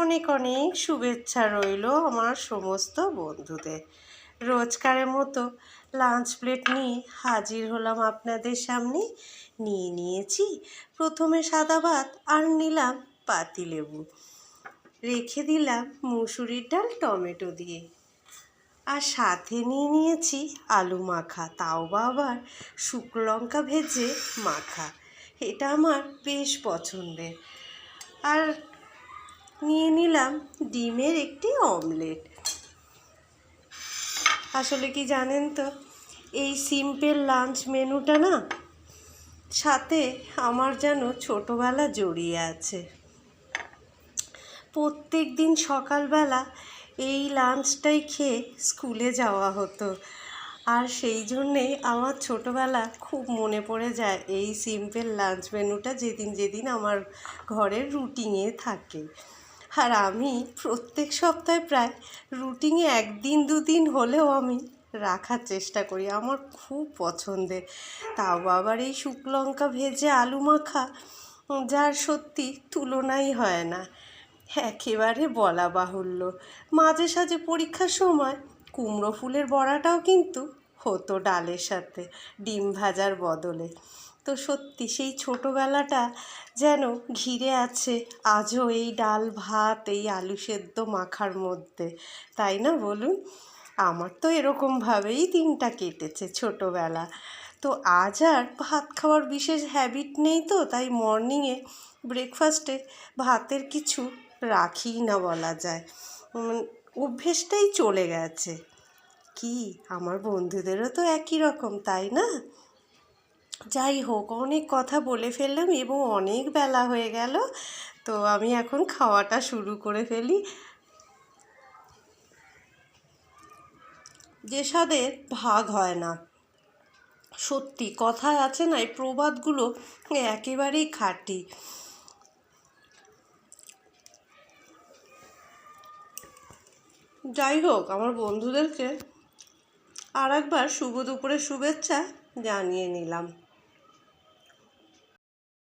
অনেক অনেক শুভেচ্ছা রইল আমার সমস্ত বন্ধুদের। রোজকারের মতো লাঞ্চ প্লেট নিয়ে হাজির হলাম আপনাদের সামনে। নিয়েছি প্রথমে সাদা ভাত আর নিলাম পাতিলেবু, রেখে দিলাম মুসুরির ডাল টমেটো দিয়ে, আর সাথে নিয়েছি আলু মাখা, তাও বা আবার শুকনো লঙ্কা ভেজে মাখা। এটা আমার বেশ পছন্দের। আর নিয়ে নিলাম ডিমের একটি অমলেট। আসলে কি জানেন তো, এই সিম্পল লাঞ্চ মেনুটা না সাথে আমার যেন ছোটোবেলা জড়িয়ে আছে। প্রত্যেক দিন সকালবেলা এই লাঞ্চটাই খেয়ে স্কুলে যাওয়া হতো, আর সেই জন্যেই আমার ছোটোবেলা খুব মনে পড়ে যায় এই সিম্পল লাঞ্চ মেনুটা যেদিন আমার ঘরের রুটিনে থাকে। আর আমি প্রত্যেক সপ্তাহে প্রায় রুটিনে একদিন দুদিন হলেও আমি রাখার চেষ্টা করি, আমার খুব পছন্দের। তাও আবার এই শুকনো লঙ্কা ভেজে আলু মাখা, যার সত্যি তুলনাই হয় না, একেবারে বলা বাহুল্য। মাঝে সাঝে পরীক্ষার সময় কুমড়ো ফুলের বড়াটাও কিন্তু হতো ডালের সাথে ডিম ভাজার বদলে। তো সত্যি সেই ছোটোবেলাটা যেন ঘিরে আছে আজও এই ডাল ভাত, এই আলু সেদ্ধ মাখার মধ্যে, তাই না বলুন? আমার তো এরকমভাবেই দিনটা কেটেছে ছোটোবেলা। তো আজ আর ভাত খাওয়ার বিশেষ হ্যাবিট নেই, তো তাই মর্নিংয়ে ব্রেকফাস্টে ভাতের কিছু রাখিই না বলা যায়, অভ্যেসটাই চলে গেছে। কি আমার বন্ধুদেরও তো একই রকম, তাই না? যাই হোক, অনেক কথা বলে ফেললাম এবং অনেক বেলা হয়ে গেল, তো আমি এখন খাওয়াটা শুরু করে ফেলি। যে স্বাদের ভাগ হয় না, সত্যি কথায় আছে না, এই প্রবাদগুলো একেবারেই খাঁটি। যাই হোক, আমার বন্ধুদেরকে আর একবার শুভ দুপুরের শুভেচ্ছা জানিয়ে নিলাম।